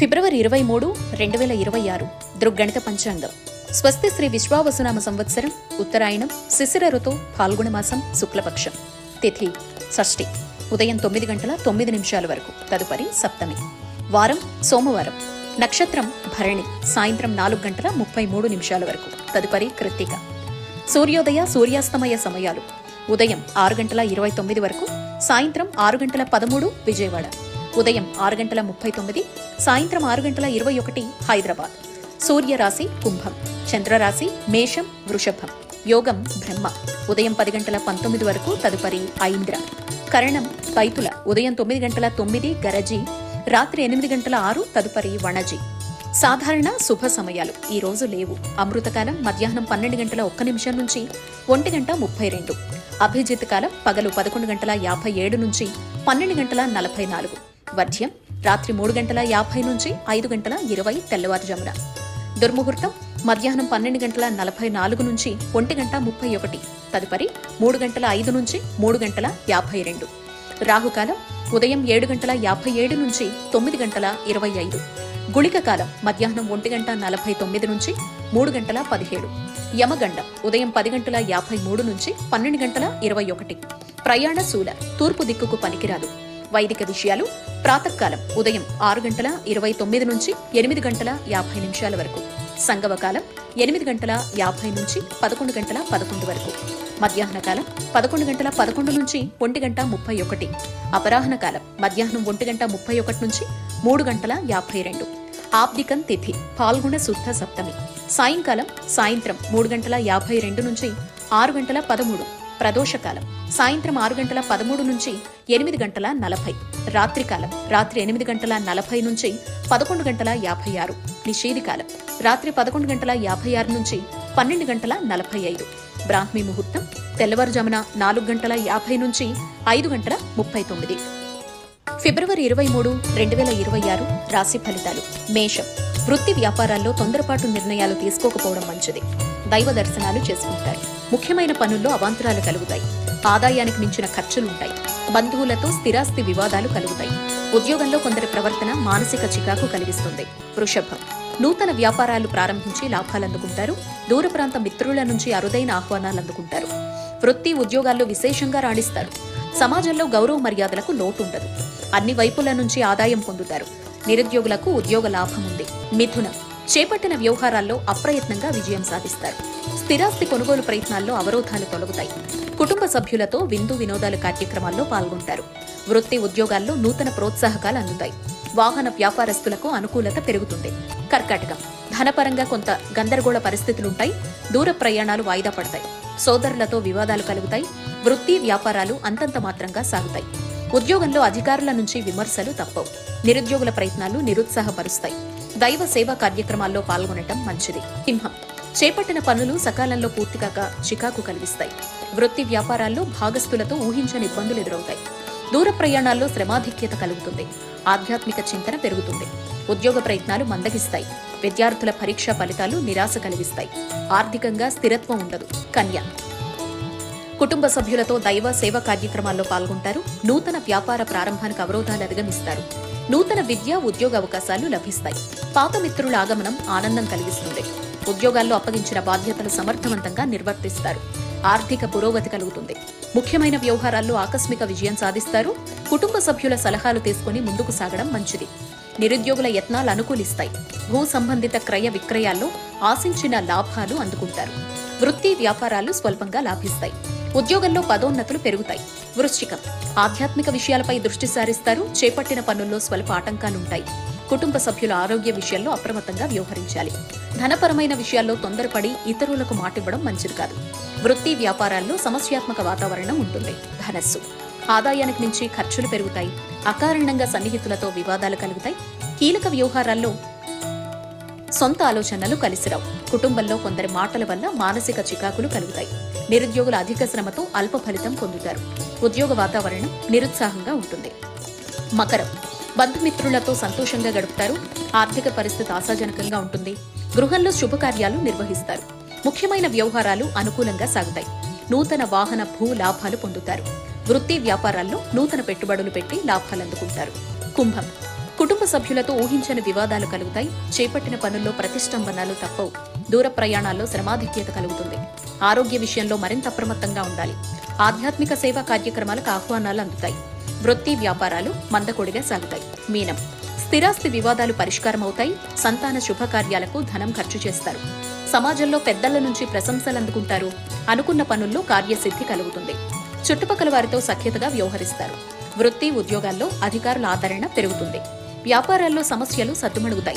ఫిబ్రవరి 23, 2026 దృగ్గణిత పంచాంగం. స్వస్తి శ్రీ విశ్వావసునామ సంవత్సరం, ఉత్తరాయణం, శిశిర ఋతు, ఫాల్గుణ మాసం, శుక్లపక్షం. తిథి షష్ఠి, ఉదయం 9:09 వరకు, తదుపరి సప్తమి. వారం సోమవారం. నక్షత్రం భరణి, సాయంత్రం 4:33 వరకు, తదుపరి కృత్తిక. సూర్యోదయ సూర్యాస్తమయ సమయాలు: ఉదయం 6:29 వరకు, సాయంత్రం 6:13 విజయవాడ, ఉదయం 6:39, సాయంత్రం 6:21 హైదరాబాద్. సూర్యరాశి కుంభం, చంద్రరాశి మేషం, వృషభం. యోగం బ్రహ్మ, ఉదయం 10:19 వరకు, తదుపరి ఐంద్ర. కరణం తైతుల, ఉదయం 9:09 గరజి, రాత్రి 8:06, తదుపరి వణజి. సాధారణ శుభ సమయాలు ఈ రోజు లేవు. అమృతకాలం మధ్యాహ్నం 12:01 నుంచి 1:32. అభిజిత్ కాలం పగలు 11:57 నుంచి 12:44. వర్జ్యం రాత్రి 3:50 నుంచి 5:20 తెల్లవారుజామున. దుర్ముహూర్తం మధ్యాహ్నం 12:44 నుంచి 1:31, తదుపరి 3:05 నుంచి 3:52. రాహుకాలం ఉదయం 7:57 నుంచి 9:25. గుళిక కాలం మధ్యాహ్నం 1:49 నుంచి 3:17. యమగండం ఉదయం 10:53 నుంచి 12:21. ప్రయాణ శూల, తూర్పు దిక్కుకు పనికిరాదు. వైదిక విషయాలు: ప్రాతకాలం ఉదయం 6:29 నుంచి 8:50 వరకు. సంగమకాలం 8:50 నుంచి 11:11 వరకు. మధ్యాహ్న కాలం 11:11 నుంచి 1:31. అపరాహ్న కాలం మధ్యాహ్నం 1:31 నుంచి 3:52. ఆబ్దికం తిథి ఫాల్గుణ శుద్ధ సప్తమి. సాయంకాలం సాయంత్రం 3:52 నుంచి 6:13. ప్రదోషకాలం సాయంత్రం 6:13 నుంచి 8:40. రాత్రికాలం రాత్రి 8:40 నుంచి 11:56. నిషేధికాలం రాత్రి 11:56 నుంచి 12:45. బ్రాహ్మీ ముహూర్తం తెల్లవారుజామున 4:50 నుంచి 5:39. ఫిబ్రవరి 23, 2026 రాశి ఫలితాలు. మేషం. వృత్తి వ్యాపారాల్లో తొందరపాటు నిర్ణయాలు తీసుకోకపోవడం మంచిది. దైవ దర్శనాలు చేసుకుంటారు. ముఖ్యమైన పనుల్లో అవాంతరాలు కలుగుతాయి. ఆదాయానికి మించిన ఖర్చులుంటాయి. బంధువులతో స్థిరాస్తి వివాదాలు కలుగుతాయి. ఉద్యోగంలో కొందరి ప్రవర్తన మానసిక చికాకు కలిగిస్తుంది. వృషభం. నూతన వ్యాపారాలు ప్రారంభించి లాభాలందుకుంటారు. దూర ప్రాంత మిత్రుల నుంచి అరుదైన ఆహ్వానాలు అందుకుంటారు. వృత్తి ఉద్యోగాల్లో విశేషంగా రాణిస్తారు. సమాజంలో గౌరవ మర్యాదలకు లోటుండదు. అన్ని వైపుల నుంచి ఆదాయం పొందుతారు. నిరుద్యోగులకు ఉద్యోగ లాభం ఉంది. మిథునం. చేపట్టిన వ్యవహారాల్లో అప్రయత్నంగా విజయం సాధిస్తారు. స్థిరాస్తి కొనుగోలు ప్రయత్నాల్లో అవరోధాలు తొలగుతాయి. కుటుంబ సభ్యులతో విందు వినోదాల కార్యక్రమాల్లో పాల్గొంటారు. వృత్తి ఉద్యోగాల్లో నూతన ప్రోత్సాహకాలు అందుతాయి. వాహన వ్యాపారస్తులకు అనుకూలత పెరుగుతుంది. కర్కాటకం. ధనపరంగా కొంత గందరగోళ పరిస్థితులుంటాయి. దూర ప్రయాణాలు వాయిదా పడతాయి. సోదరులతో వివాదాలు కలుగుతాయి. వృత్తి వ్యాపారాలు అంతంత మాత్రంగా సాగుతాయి. ఉద్యోగంలో అధికారుల నుంచి విమర్శలు తప్పవు. నిరుద్యోగుల ప్రయత్నాలు నిరుత్సాహపరుస్తాయి. దైవ సేవా కార్యక్రమాల్లో పాల్గొనటం మంచిది. సింహం. చేపట్టిన పనులు సకాలంలో పూర్తికాక చికాకు కలిగిస్తాయి. వృత్తి వ్యాపారాల్లో భాగస్థులతో ఊహించని ఇబ్బందులు ఎదురవుతాయి. దూర ప్రయాణాల్లో శ్రమాధిక్యత కలుగుతుంది. ఆధ్యాత్మిక చింతన పెరుగుతుంది. ఉద్యోగ ప్రయత్నాలు మందగిస్తాయి. విద్యార్థుల పరీక్షా ఫలితాలు నిరాశ కలిగిస్తాయి. ఆర్థికంగా స్థిరత్వం ఉండదు. కన్య. కుటుంబ సభ్యులతో దైవ సేవా కార్యక్రమాల్లో పాల్గొంటారు. నూతన వ్యాపార ప్రారంభానికి అవరోధాలు అధిగమిస్తారు. నూతన విద్య ఉద్యోగ అవకాశాలు లభిస్తాయి. పాత మిత్రుల ఆగమనం ఆనందం కలిగిస్తుంది. ఉద్యోగాల్లో అప్పగించిన బాధ్యతలు సమర్థవంతంగా నిర్వర్తిస్తారు. ఆర్థిక పురోగతి కలుగుతుంది. ముఖ్యమైన వ్యవహారాల్లో ఆకస్మిక విజయం సాధిస్తారు. కుటుంబ సభ్యుల సలహాలు తీసుకుని ముందుకు సాగడం మంచిది. నిరుద్యోగుల యత్నాలు అనుకూలిస్తాయి. భూ సంబంధిత క్రయ విక్రయాల్లో ఆశించిన లాభాలు అందుకుంటారు. వృత్తి వ్యాపారాలు స్వల్పంగా లాభిస్తాయి. ఉద్యోగంలో పదోన్నతులు పెరుగుతాయి. వృశ్చికం. ఆధ్యాత్మిక విషయాలపై దృష్టి సారిస్తారు. చేపట్టిన పనుల్లో స్వల్ప ఆటంకాలుంటాయి. కుటుంబ సభ్యుల ఆరోగ్య విషయాల్లో అప్రమత్తంగా వ్యవహరించాలి. ధనపరమైన విషయాల్లో తొందరపడి ఇతరులకు మాటివ్వడం మంచిది కాదు. వృత్తి వ్యాపారాల్లో సమస్యాత్మక వాతావరణం ఉంటుంది. ధనస్సు. ఆదాయానికి మించి ఖర్చులు పెరుగుతాయి. అకారణంగా సన్నిహితులతో వివాదాలు కలుగుతాయి. కీలక వ్యవహారాల్లో సొంత ఆలోచనలు కలిసిరావు. కుటుంబంలో కొందరి మాటల వల్ల మానసిక చికాకులు కలుగుతాయి. నిరుద్యోగుల అధిక శ్రమతో అల్ప ఫలితం పొందుతారు. ఉద్యోగ వాతావరణం నిరుత్సాహంగా ఉంటుంది. మకరం. బంధుమిత్రులతో సంతోషంగా గడుపుతారు. ఆర్థిక పరిస్థితి ఆశాజనకంగా ఉంటుంది. గృహంలో శుభకార్యాలు నిర్వహిస్తారు. ముఖ్యమైన వ్యవహారాలు అనుకూలంగా సాగుతాయి. నూతన వాహన భూ లాభాలు పొందుతారు. వృత్తి వ్యాపారాల్లో నూతన పెట్టుబడులు పెట్టి లాభాలందుకుంటారు. కుంభం. కుటుంబ సభ్యులతో ఊహించని వివాదాలు కలుగుతాయి. చేపట్టిన పనుల్లో ప్రతిష్టంభనలు తప్పవు. దూర ప్రయాణాల్లో శ్రమాధిక్యత కలుగుతుంది. ఆరోగ్య విషయంలో మరింత అప్రమత్తంగా ఉండాలి. ఆధ్యాత్మిక సేవా కార్యక్రమాలకు ఆహ్వానాలు అందుతాయి. వృత్తి వ్యాపారాలు మందకొడిగా సాగుతాయి. మీనం, స్థిరాస్తి వివాదాలు పరిష్కారమవుతాయి. సంతాన శుభకార్యాలకు ధనం ఖర్చు చేస్తారు. సమాజంలో పెద్దల నుంచి ప్రశంసలు అందుకుంటారు. అనుకున్న పనుల్లో కార్యసిద్ధి కలుగుతుంది. చుట్టుపక్కల వారితో సఖ్యతగా వ్యవహరిస్తారు. వృత్తి ఉద్యోగాల్లో అధికారుల ఆదరణ పెరుగుతుంది. వ్యాపారాల్లో సమస్యలు సద్దుమణుగుతాయి.